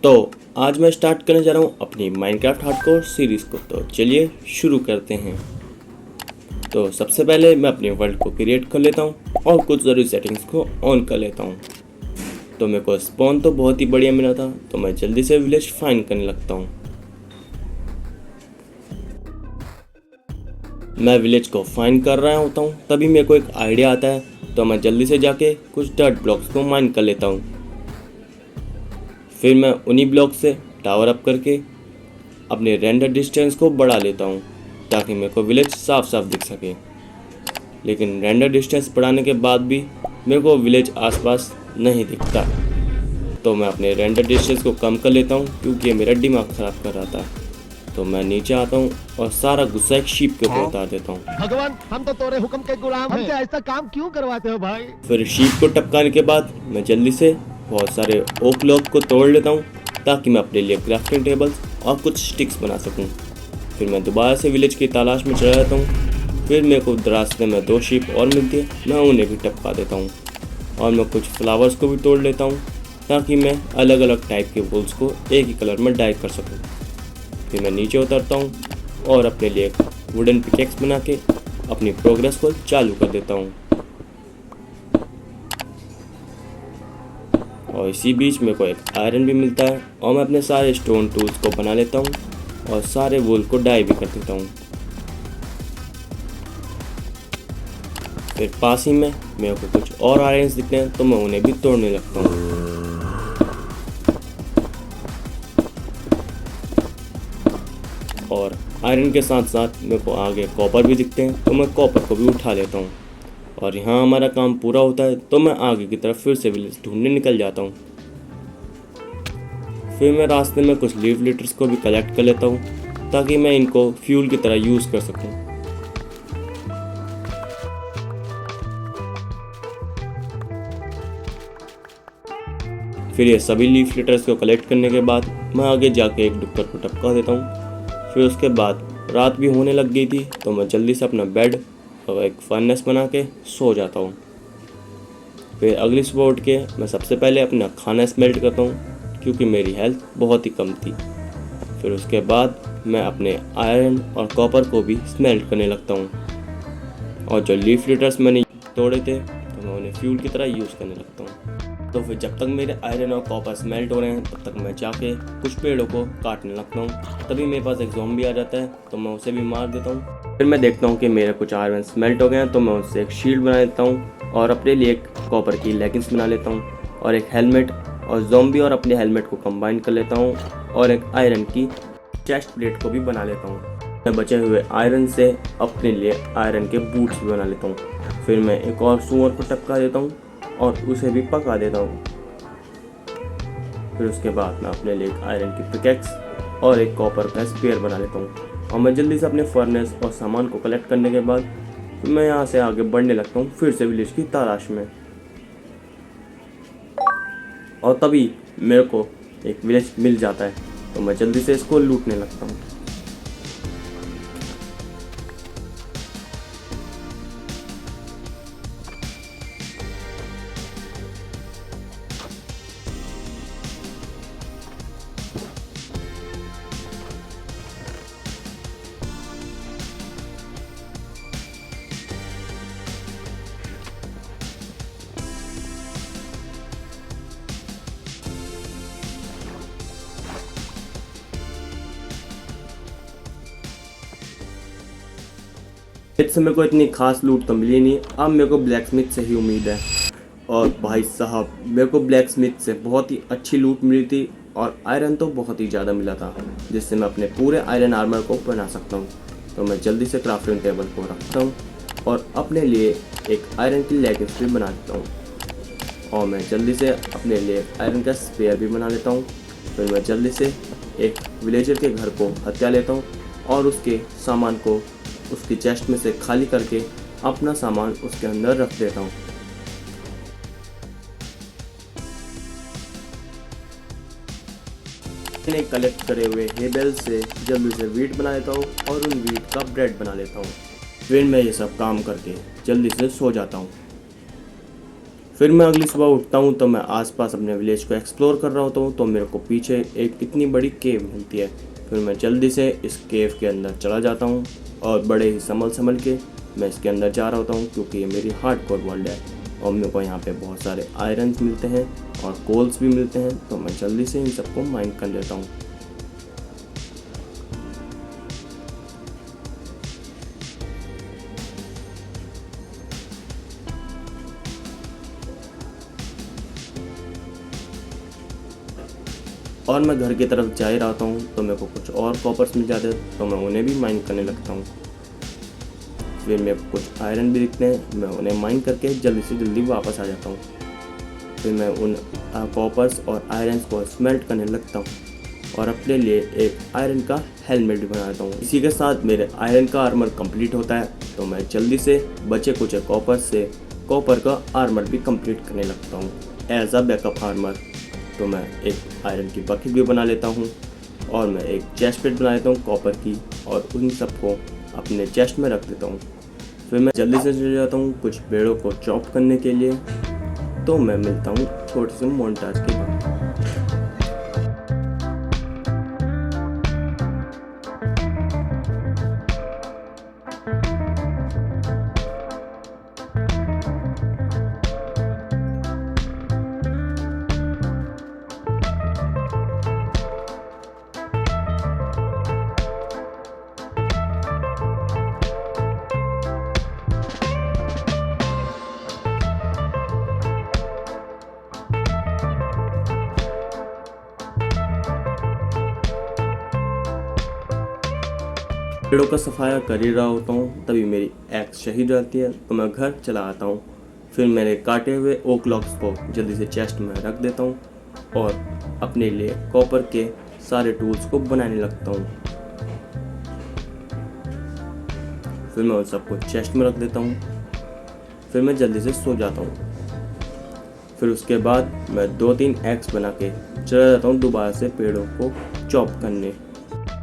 तो आज मैं स्टार्ट करने जा रहा हूँ अपनी माइनक्राफ्ट हार्डकोर सीरीज़ को। तो चलिए शुरू करते हैं। तो सबसे पहले मैं अपने वर्ल्ड को क्रिएट कर लेता हूँ और कुछ ज़रूरी सेटिंग्स को ऑन कर लेता हूँ। तो मेरे को स्पॉन तो बहुत ही बढ़िया मिला था, तो मैं जल्दी से विलेज फाइंड करने लगता हूँ। मैं विलेज को फाइंड कर रहा होता हूँ, तभी मेरे को एक आइडिया आता है। तो मैं जल्दी से जाके कुछ डर्ट ब्लॉक्स को माइन कर लेता हूँ। फिर मैं उन्हीं ब्लॉक से टावर अप करके अपने रेंडर डिस्टेंस को बढ़ा लेता हूँ ताकि मेरे को विलेज साफ साफ दिख सके। लेकिन रेंडर डिस्टेंस बढ़ाने के बाद भी मेरे को विलेज आसपास नहीं दिखता। तो मैं अपने रेंडर डिस्टेंस को कम कर लेता हूँ क्योंकि ये मेरा दिमाग ख़राब कर रहा था। तो मैं नीचे आता हूँ और सारा गुस्सा एक शीप के ऊपर उतार देता हूँ। भगवान, हम तो तोरे हुक्म के गुलाम हैं। हमसे ऐसा काम क्यों करवाते हो भाई? फिर शीप को टपकाने के बाद मैं जल्दी से बहुत सारे ओक लॉग को तोड़ लेता हूँ ताकि मैं अपने लिए क्राफ्टिंग टेबल्स और कुछ स्टिक्स बना सकूँ। फिर मैं दोबारा से विलेज की तलाश में चला जाता हूँ। फिर मेरे को रास्ते में 2 शीप और मिलती है, मैं उन्हें भी टपका देता हूँ और मैं कुछ फ्लावर्स को भी तोड़ लेता हूँ ताकि मैं अलग अलग टाइप के वुल्स को एक ही कलर में डाई कर सकूँ। फिर मैं नीचे उतरता हूँ और अपने लिए एक वुडन पिकेक्स बना के अपनी प्रोग्रेस को चालू कर देता हूँ। और इसी बीच मेरे को एक आयरन भी मिलता है और मैं अपने सारे स्टोन टूल्स को बना लेता हूँ और सारे वुल को डाई भी कर देता हूँ। फिर पास ही में मेरे को कुछ और आयरन्स दिखते हैं, तो मैं उन्हें भी तोड़ने लगता हूँ। और आयरन के साथ साथ मेरे को आगे कॉपर भी दिखते हैं, तो मैं कॉपर को भी उठा लेता हूँ। और यहाँ हमारा काम पूरा होता है, तो मैं आगे की तरफ फिर से विलेज ढूंढने निकल जाता हूँ। फिर मैं रास्ते में कुछ लीफ लिटर्स को भी कलेक्ट कर लेता हूँ ताकि मैं इनको फ्यूल की तरह यूज़ कर सकूँ। फिर ये सभी लीफ लिटर्स को कलेक्ट करने के बाद मैं आगे जाके एक डुक्कर को टपका देता हूँ। फिर उसके बाद रात भी होने लग गई थी, तो मैं जल्दी से अपना बेड और एक फर्नेस बना के सो जाता हूँ। फिर अगली सुबह उठ के मैं सबसे पहले अपना खाना स्मेल्ट करता हूँ क्योंकि मेरी हेल्थ बहुत ही कम थी। फिर उसके बाद मैं अपने आयरन और कॉपर को भी स्मेल्ट करने लगता हूँ और जो लीफ लिटर्स मैंने तोड़े थे तो मैं उन्हें फ्यूल की तरह यूज़ करने लगता हूँ। तो फिर जब तक मेरे आयरन और कॉपर स्मेल्ट हो रहे हैं तब तक मैं जाके कुछ पेड़ों को काटने लगता हूँ। तभी मेरे पास एक ज़ॉम्बी आ जाता है, तो मैं उसे भी मार देता हूँ। फिर मैं देखता हूँ कि मेरे कुछ आयरन स्मेल्ट हो गए हैं, तो मैं उससे एक शील्ड बना लेता हूँ और अपने लिए एक कॉपर की लेगिंग्स बना लेता हूँ और एक हेलमेट, और ज़ॉम्बी और अपने हेलमेट को कंबाइन कर लेता हूँ और एक आयरन की चेस्ट प्लेट को भी बना लेता हूँ। मैं बचे हुए आयरन से अपने लिए आयरन के बूट्स भी बना लेता हूँ। फिर मैं एक और सूअर को टपका देता हूँ और उसे भी पका देता हूँ। फिर उसके बाद मैं अपने लिए एक आयरन की पिकेक्स और एक कॉपर का स्पेयर बना लेता हूँ और मैं जल्दी से अपने फर्नेस और सामान को कलेक्ट करने के बाद फिर मैं यहाँ से आगे बढ़ने लगता हूँ फिर से विलेज की तलाश में। और तभी मेरे को एक विलेज मिल जाता है, तो मैं जल्दी से इसको लूटने लगता हूँ। से मेरे को इतनी खास लूट तो मिली नहीं, अब मेरे को ब्लैक स्मिथ से ही उम्मीद है। और भाई साहब, मेरे को ब्लैक स्मिथ से बहुत ही अच्छी लूट मिली थी और आयरन तो बहुत ही ज़्यादा मिला था, जिससे मैं अपने पूरे आयरन आर्मर को बना सकता हूँ। तो मैं जल्दी से क्राफ्टिंग टेबल को रखता हूँ और अपने लिए एक आयरन की लेगिंग्स भी बना देता हूँ और मैं जल्दी से अपने लिए आयरन का स्पेयर भी बना लेता हूँ। फिर मैं जल्दी से एक विलेजर के घर को हत्या लेता हूँ और उसके सामान को उसकी चेस्ट में से खाली करके अपना सामान उसके अंदर रख देता हूँ। मैंने कलेक्ट करे हुए हे बेल से जल्दी से वीट बना लेता हूँ और उन वीट का ब्रेड बना लेता हूँ। फिर मैं ये सब काम करके जल्दी से सो जाता हूँ। फिर मैं अगली सुबह उठता हूँ तो मैं आसपास अपने विलेज को एक्सप्लोर कर रहा होता हूँ, तो मेरे को पीछे एक इतनी बड़ी केव मिलती है। फिर मैं जल्दी से इस केव के अंदर चला जाता हूँ और बड़े ही संभल के मैं इसके अंदर जा रहा होता हूँ, क्योंकि ये मेरी हार्डकोर वर्ल्ड है और मेरे को यहाँ पे बहुत सारे आयरन्स मिलते हैं और कोल्स भी मिलते हैं। तो मैं जल्दी से इन सबको माइन कर लेता हूँ। और मैं घर की तरफ जा ही रहा हूँ तो मेरे को कुछ और कॉपर्स मिल जाते हैं, तो मैं उन्हें भी माइन करने लगता हूँ। फिर मेरे को कुछ आयरन भी दिखते हैं, मैं उन्हें माइन करके जल्दी से जल्दी वापस आ जाता हूँ। फिर मैं उन कॉपर्स और आयरन्स को स्मेल्ट करने लगता हूँ और अपने लिए एक आयरन का हेलमेट भी बनाता हूँ। इसी के साथ मेरे आयरन का आर्मर कंप्लीट होता है, तो मैं जल्दी से बचे कुछ कॉपर से कॉपर का आर्मर भी कंप्लीट करने लगता हूँ एज अ बैकअप आर्मर। तो मैं एक आयरन की बकेट भी बना लेता हूँ और मैं एक चेस्ट प्लेट बना लेता हूँ कॉपर की, और उन सबको अपने चेस्ट में रख देता हूँ। फिर मैं जल्दी से चले जाता हूँ कुछ पेड़ों को चॉप करने के लिए। तो मैं मिलता हूँ छोटे से मोन्टाज के बाद। पेड़ों का सफाया कर ही रहा होता हूँ, तभी मेरी एक्स शहीद रहती है, तो मैं घर चला आता हूँ। फिर मेरे काटे हुए ओक लॉक्स को जल्दी से चेस्ट में रख देता हूँ और अपने लिए कॉपर के सारे टूल्स को बनाने लगता हूँ। फिर मैं उन सबको चेस्ट में रख देता हूँ। फिर मैं जल्दी से सो जाता हूँ। फिर उसके बाद मैं 2-3 एक्स बना के चला जाता हूँ दोबारा से पेड़ों को चॉप करने,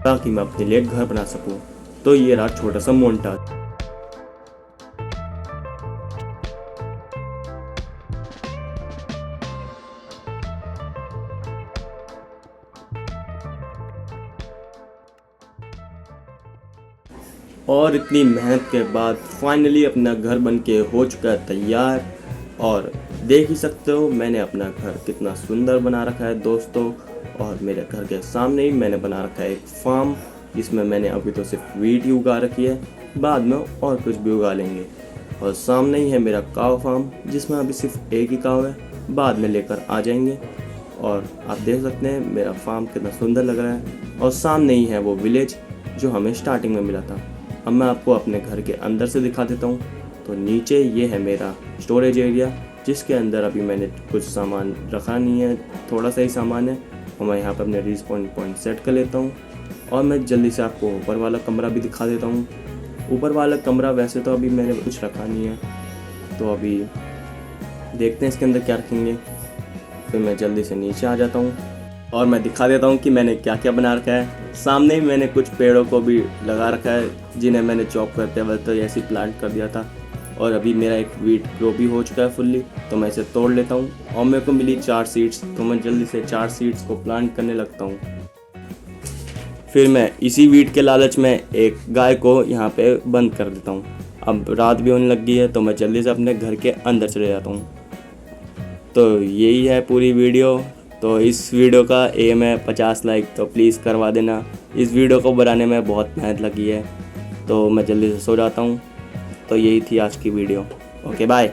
ताकि मैं अपने लिए घर बना सकूँ। तो ये रहा छोटा सा मोन्टाज। और इतनी मेहनत के बाद फाइनली अपना घर बनके हो चुका है तैयार। और देख ही सकते हो मैंने अपना घर कितना सुंदर बना रखा है दोस्तों। और मेरे घर के सामने ही मैंने बना रखा है एक फार्म, जिसमें मैंने अभी तो सिर्फ वीट ही उगा रखी है, बाद में और कुछ भी उगा लेंगे। और सामने ही है मेरा काव फार्म, जिसमें अभी सिर्फ एक ही काव है, बाद में लेकर आ जाएंगे। और आप देख सकते हैं मेरा फार्म कितना सुंदर लग रहा है। और सामने ही है वो विलेज जो हमें स्टार्टिंग में मिला था। अब मैं आपको अपने घर के अंदर से दिखा देता हूँ। तो नीचे ये है मेरा स्टोरेज एरिया, जिसके अंदर अभी मैंने कुछ सामान रखा नहीं है, थोड़ा सा ही सामान है। और मैं यहाँ पर अपने रिस्पॉन पॉइंट सेट कर लेता हूँ। और मैं जल्दी से आपको ऊपर वाला कमरा भी दिखा देता हूँ। ऊपर वाला कमरा वैसे तो अभी मैंने कुछ रखा नहीं है, तो अभी देखते हैं इसके अंदर क्या रखेंगे। फिर मैं जल्दी से नीचे आ जाता हूँ और मैं दिखा देता हूँ कि मैंने क्या क्या बना रखा है। सामने ही मैंने कुछ पेड़ों को भी लगा रखा है, जिन्हें मैंने चॉप करते वक्त तो ऐसे ही प्लांट कर दिया था। और अभी मेरा एक वीट ग्रो भी हो चुका है फुल्ली, तो मैं इसे तोड़ लेता हूँ। और मेरे को मिली 4 सीड्स, तो मैं जल्दी से 4 सीड्स को प्लांट करने लगता हूँ। फिर मैं इसी वीट के लालच में एक गाय को यहाँ पे बंद कर देता हूँ। अब रात भी होने लग गई है, तो मैं जल्दी से अपने घर के अंदर चले जाता हूँ। तो यही है पूरी वीडियो। तो इस वीडियो का एम है 50 लाइक, तो प्लीज़ करवा देना। इस वीडियो को बनाने में बहुत मेहनत लगी है, तो मैं जल्दी से सो जाता हूँ। तो यही थी आज की वीडियो। Okay bye.